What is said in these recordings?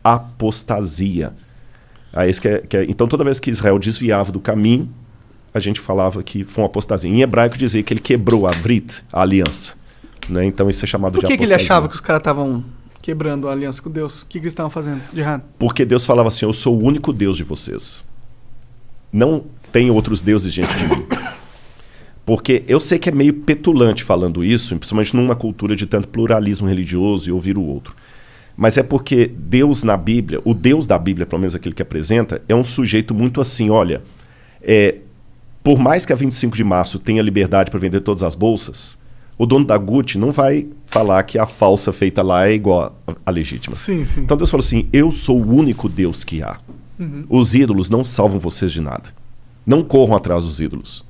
apostasia. Então, toda vez que Israel desviava do caminho, a gente falava que foi uma apostasia. Em hebraico dizia que ele quebrou a brit, a aliança. Né? Então isso é chamado de apostasia. Por que ele achava que os caras estavam quebrando a aliança com Deus? O que eles estavam fazendo de errado? Porque Deus falava assim, eu sou o único Deus de vocês. Não tem outros deuses diante de mim. Porque eu sei que é meio petulante falando isso, principalmente numa cultura de tanto pluralismo religioso e ouvir o outro. Mas é porque Deus na Bíblia, o Deus da Bíblia, pelo menos aquele que apresenta, é um sujeito muito assim, olha, por mais que a 25 de março tenha liberdade para vender todas as bolsas, o dono da Gucci não vai falar que a falsa feita lá é igual à legítima. Sim, sim. Então Deus falou assim, eu sou o único Deus que há. Os ídolos não salvam vocês de nada. Não corram atrás dos ídolos.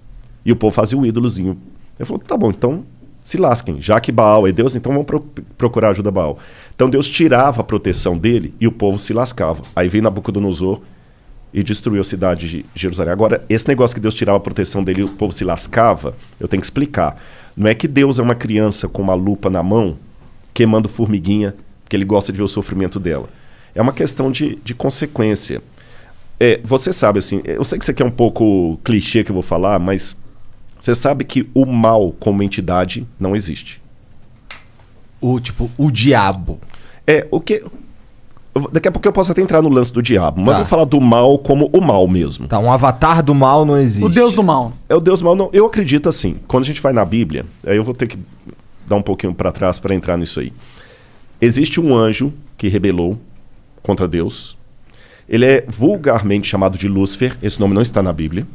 E o povo fazia o ídolozinho. Ele falou, tá bom, então se lasquem. Já que Baal é Deus, então vamos procurar ajuda a Baal. Então Deus tirava a proteção dele e o povo se lascava. Aí veio Nabucodonosor e destruiu a cidade de Jerusalém. Agora, esse negócio que Deus tirava a proteção dele e o povo se lascava, eu tenho que explicar. Não é que Deus é uma criança com uma lupa na mão, queimando formiguinha, porque ele gosta de ver o sofrimento dela. É uma questão de consequência. Você sabe, assim, eu sei que isso aqui é um pouco clichê que eu vou falar, mas você sabe que o mal como entidade não existe. O diabo. Daqui a pouco eu posso até entrar no lance do diabo, mas vou falar do mal como o mal mesmo. Tá, um avatar do mal não existe. O Deus do mal. É o Deus do mal. Não, eu acredito assim. Quando a gente vai na Bíblia, aí eu vou ter que dar um pouquinho para trás para entrar nisso aí. Existe um anjo que rebelou contra Deus. Ele é vulgarmente chamado de Lúcifer. Esse nome não está na Bíblia.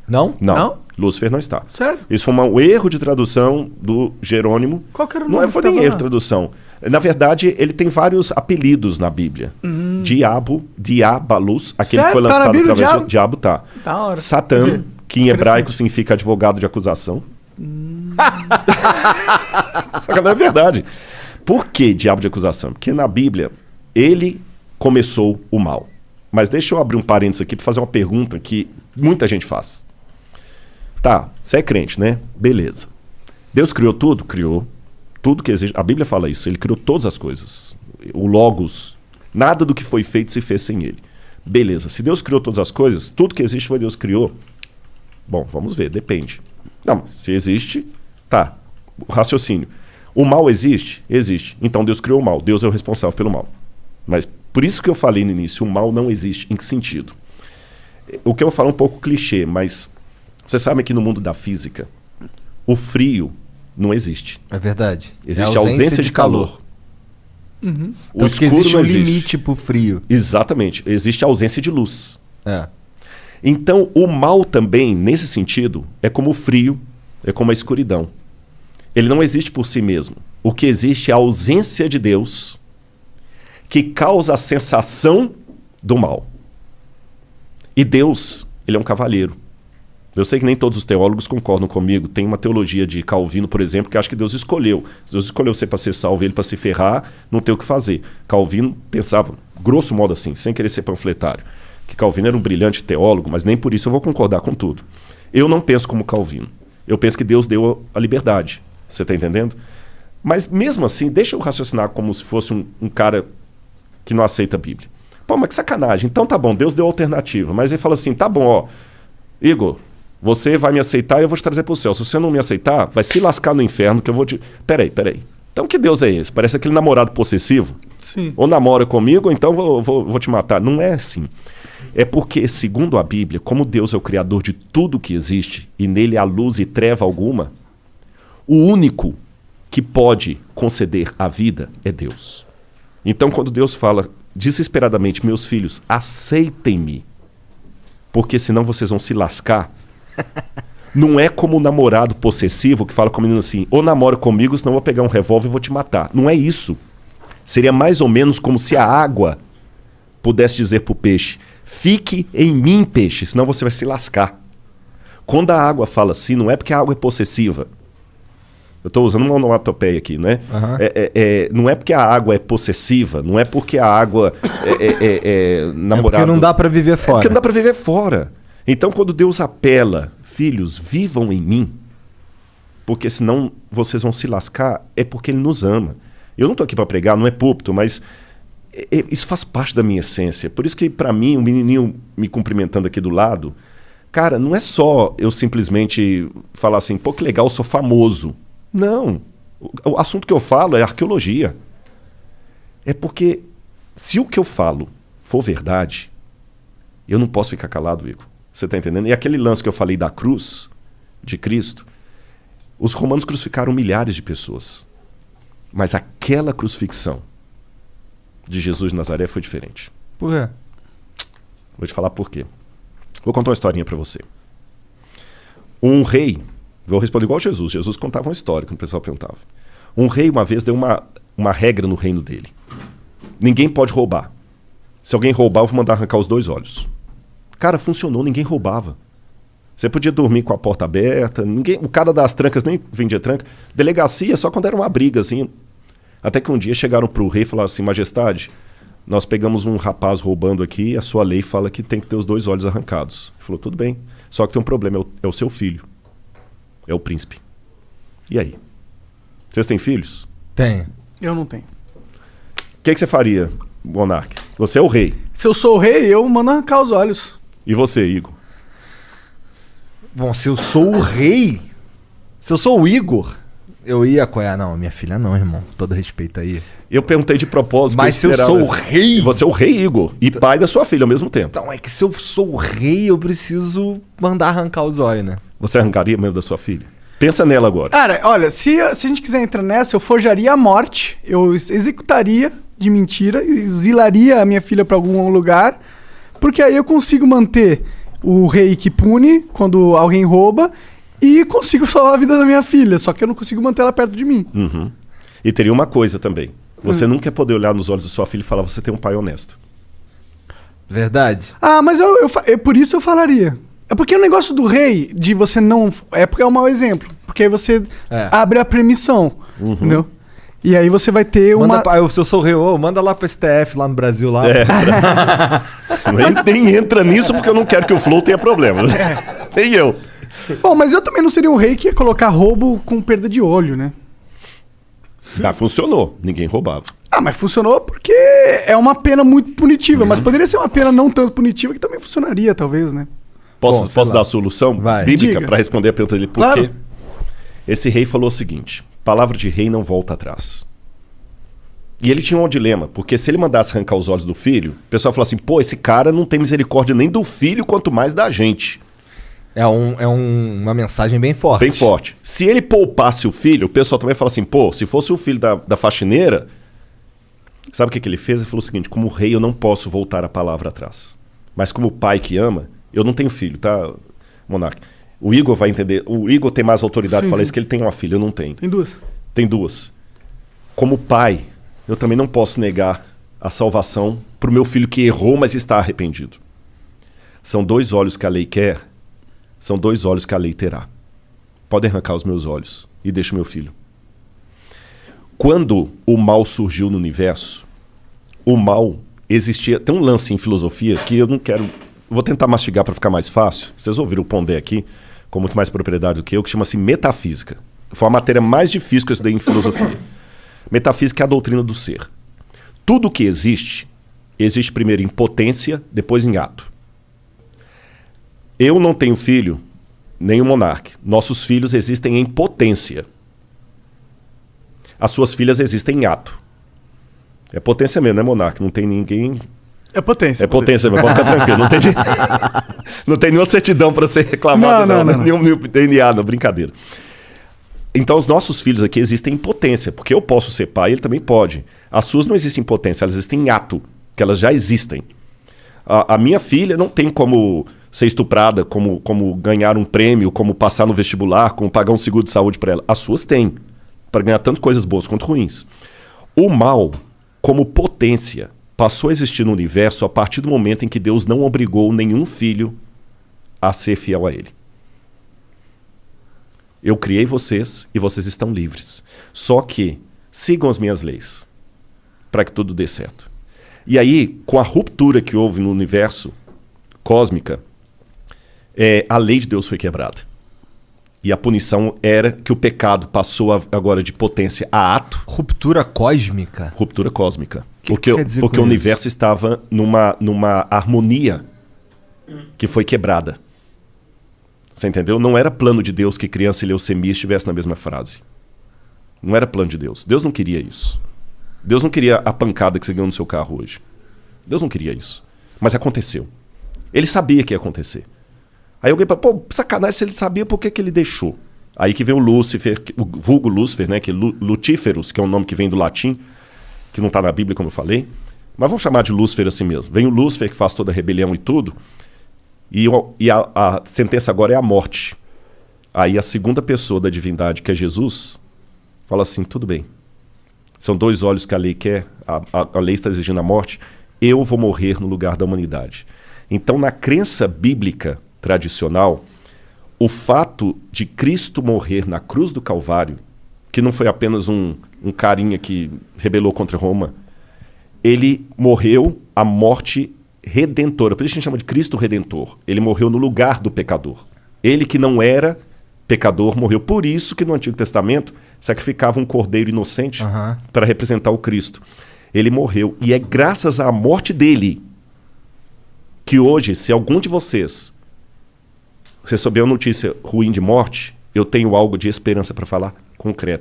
Não? Não. Lúcifer não está. Sério? Isso foi um erro de tradução do Jerônimo. Qual que era o nome? Não foi nem erro de tradução. Na verdade, ele tem vários apelidos na Bíblia. Diabo, Diabalus, aquele que foi lançado através de Diabo, tá. Da hora. Satã, que em hebraico significa advogado de acusação. Só que não é verdade. Por que diabo de acusação? Porque na Bíblia, ele começou o mal. Mas deixa eu abrir um parênteses aqui para fazer uma pergunta que muita gente faz. Tá, você é crente, né? Beleza. Deus criou tudo? Criou. Tudo que existe. A Bíblia fala isso. Ele criou todas as coisas. O Logos. Nada do que foi feito se fez sem ele. Beleza. Se Deus criou todas as coisas, tudo que existe foi Deus que criou. Bom, vamos ver. Depende. Não, se existe, tá. O raciocínio. O mal existe? Existe. Então Deus criou o mal. Deus é o responsável pelo mal. Mas por isso que eu falei no início, o mal não existe. Em que sentido? O que eu falo é um pouco clichê, mas vocês sabem que no mundo da física, o frio não existe. É verdade. Existe a ausência de calor. O escuro existe não um existe. limite pro frio. Exatamente. Existe a ausência de luz. É. Então, o mal também, nesse sentido, é como o frio, é como a escuridão. Ele não existe por si mesmo. O que existe é a ausência de Deus que causa a sensação do mal. E Deus, ele é um cavalheiro. Eu sei que nem todos os teólogos concordam comigo. Tem uma teologia de Calvino, por exemplo, que acha que Deus escolheu. Se Deus escolheu você para ser salvo, ele para se ferrar, não tem o que fazer. Calvino pensava, grosso modo assim, sem querer ser panfletário, que Calvino era um brilhante teólogo, mas nem por isso eu vou concordar com tudo. Eu não penso como Calvino. Eu penso que Deus deu a liberdade. Você está entendendo? Mas mesmo assim, deixa eu raciocinar como se fosse um cara que não aceita a Bíblia. Pô, mas que sacanagem. Então tá bom, Deus deu alternativa. Mas ele fala assim, tá bom, ó, Igor, você vai me aceitar e eu vou te trazer pro céu. Se você não me aceitar, vai se lascar no inferno que eu vou te... Peraí. Então que Deus é esse? Parece aquele namorado possessivo. Sim. Ou namora comigo, ou então vou te matar. Não é assim. É porque, segundo a Bíblia, como Deus é o criador de tudo que existe, e nele há luz e treva alguma, o único que pode conceder a vida é Deus. Então, quando Deus fala desesperadamente, meus filhos, aceitem-me, porque senão vocês vão se lascar, não é como o namorado possessivo que fala com o menino assim, ou namora comigo, senão eu vou pegar um revólver e vou te matar. Não é isso. Seria mais ou menos como se a água pudesse dizer para o peixe, fique em mim, peixe, senão você vai se lascar. Quando a água fala assim, não é porque a água é possessiva. Eu estou usando uma onomatopeia aqui, né? Não é porque a água é possessiva, não é porque a água é namorado. É porque não dá para viver fora. É porque não dá para viver fora. Então, quando Deus apela, filhos, vivam em mim, porque senão vocês vão se lascar, é porque Ele nos ama. Eu não estou aqui para pregar, não é púlpito, mas Isso faz parte da minha essência. Por isso que, para mim, o menininho me cumprimentando aqui do lado, cara, não é só eu simplesmente falar assim, pô, que legal, eu sou famoso. Não. O assunto que eu falo é arqueologia. É porque se o que eu falo for verdade, eu não posso ficar calado, Igor. Você está entendendo? E aquele lance que eu falei da cruz de Cristo, os romanos crucificaram milhares de pessoas. Mas aquela crucifixão de Jesus de Nazaré foi diferente. Por quê? Vou te falar por quê. Vou contar uma historinha para você. Um rei, vou responder igual Jesus. Jesus contava uma história quando o pessoal perguntava. Um rei uma vez deu uma regra no reino dele. Ninguém pode roubar. Se alguém roubar, eu vou mandar arrancar os 2 olhos. Cara, funcionou, ninguém roubava. Você podia dormir com a porta aberta, o cara das trancas nem vendia tranca. Delegacia só quando era uma briga, assim. Até que um dia chegaram pro rei e falaram assim, majestade, nós pegamos um rapaz roubando aqui, a sua lei fala que tem que ter os 2 olhos arrancados. Ele falou, tudo bem, só que tem um problema, é o seu filho. É o príncipe. E aí? Vocês têm filhos? Tenho. Eu não tenho. O que você faria, monarca? Você é o rei. Se eu sou o rei, eu mando arrancar os olhos. E você, Igor? Bom, se eu sou o rei, se eu sou o Igor, eu ia apoiar. Não, minha filha não, irmão. Todo respeito aí. Eu perguntei de propósito. Mas se eu sou o rei... Você é o rei, Igor. E pai da sua filha ao mesmo tempo. Então, é que se eu sou o rei, eu preciso mandar arrancar os olhos, né? Você arrancaria mesmo da sua filha? Pensa nela agora. Cara, olha, se a gente quiser entrar nessa, eu forjaria a morte, eu executaria de mentira, exilaria a minha filha pra algum lugar, porque aí eu consigo manter o rei que pune quando alguém rouba e consigo salvar a vida da minha filha, só que eu não consigo manter ela perto de mim. Uhum. E teria uma coisa também. Você nunca ia poder olhar nos olhos da sua filha e falar, você tem um pai honesto. Verdade. Ah, mas por isso eu falaria. É porque o negócio do rei, de você não... É porque é um mau exemplo. Porque aí você abre a permissão, entendeu? E aí você vai ter Se eu sou o rei, manda lá pro STF, lá no Brasil, lá. Nem entra nisso porque eu não quero que o Flow tenha problemas. Nem eu. Bom, mas eu também não seria um rei que ia colocar roubo com perda de olho, né? Ah, funcionou. Ninguém roubava. Ah, mas funcionou porque é uma pena muito punitiva. Mas poderia ser uma pena não tanto punitiva que também funcionaria, talvez, né? Posso dar a solução bíblica para responder a pergunta dele? Por quê? Esse rei falou o seguinte, palavra de rei não volta atrás. E ele tinha um dilema, porque se ele mandasse arrancar os olhos do filho, o pessoal falou assim, pô, esse cara não tem misericórdia nem do filho, quanto mais da gente. É uma mensagem bem forte. Bem forte. Se ele poupasse o filho, o pessoal também fala assim, pô, se fosse o filho da faxineira, sabe o que ele fez? Ele falou o seguinte, como rei eu não posso voltar a palavra atrás. Mas como pai que ama, eu não tenho filho, tá, monarca? O Igor vai entender, o Igor tem mais autoridade para falar isso, que ele tem uma filha, eu não tenho. Tem duas. Como pai, eu também não posso negar a salvação pro meu filho que errou, mas está arrependido. São 2 olhos que a lei quer, são 2 olhos que a lei terá. Podem arrancar os meus olhos e deixa o meu filho. Quando o mal surgiu no universo, o mal existia... Tem um lance em filosofia que eu não quero... Vou tentar mastigar para ficar mais fácil. Vocês ouviram o Pondé aqui, com muito mais propriedade do que eu, que chama-se metafísica. Foi a matéria mais difícil que eu estudei em filosofia. Metafísica é a doutrina do ser. Tudo que existe primeiro em potência, depois em ato. Eu não tenho filho, nem o monarca. Nossos filhos existem em potência. As suas filhas existem em ato. É potência mesmo, né, monarca? Não tem ninguém... É potência. É potência, mas pode ficar tranquilo. Não tem nenhuma certidão para ser reclamado, não. Nenhum DNA, não, brincadeira. Então, os nossos filhos aqui existem em potência, porque eu posso ser pai, ele também pode. As suas não existem em potência, elas existem em ato, que elas já existem. A minha filha não tem como ser estuprada, como ganhar um prêmio, como passar no vestibular, como pagar um seguro de saúde para ela. As suas têm, para ganhar tanto coisas boas quanto ruins. O mal, como potência, passou a existir no universo a partir do momento em que Deus não obrigou nenhum filho a ser fiel a ele. Eu criei vocês e vocês estão livres. Só que sigam as minhas leis para que tudo dê certo. E aí, com a ruptura que houve no universo cósmica, a lei de Deus foi quebrada. E a punição era que o pecado passou agora de potência a ato. Ruptura cósmica? Ruptura cósmica. O Porque, quer dizer porque com o isso? universo estava numa harmonia que foi quebrada. Você entendeu? Não era plano de Deus que criança e leucemia estivessem na mesma frase. Não era plano de Deus. Deus não queria isso. Deus não queria a pancada que você ganhou no seu carro hoje. Deus não queria isso. Mas aconteceu. Ele sabia que ia acontecer. Aí alguém fala, pô, sacanagem, se ele sabia, por que ele deixou? Aí que vem o Lúcifer, o vulgo Lúcifer, né? Que é Lutíferos, que é um nome que vem do latim, que não está na Bíblia, como eu falei. Mas vamos chamar de Lúcifer assim mesmo. Vem o Lúcifer, que faz toda a rebelião e tudo. E a sentença agora é a morte. Aí a segunda pessoa da divindade, que é Jesus, fala assim, tudo bem. São 2 olhos que a lei quer, a lei está exigindo a morte, eu vou morrer no lugar da humanidade. Então, na crença bíblica tradicional, o fato de Cristo morrer na cruz do Calvário, que não foi apenas um carinha que rebelou contra Roma, ele morreu a morte redentora. Por isso a gente chama de Cristo Redentor. Ele morreu no lugar do pecador. Ele que não era pecador morreu. Por isso que no Antigo Testamento sacrificava um cordeiro inocente para representar o Cristo. Ele morreu. E é graças à morte dele que hoje, se algum de vocês souber uma notícia ruim de morte, eu tenho algo de esperança para falar concreto.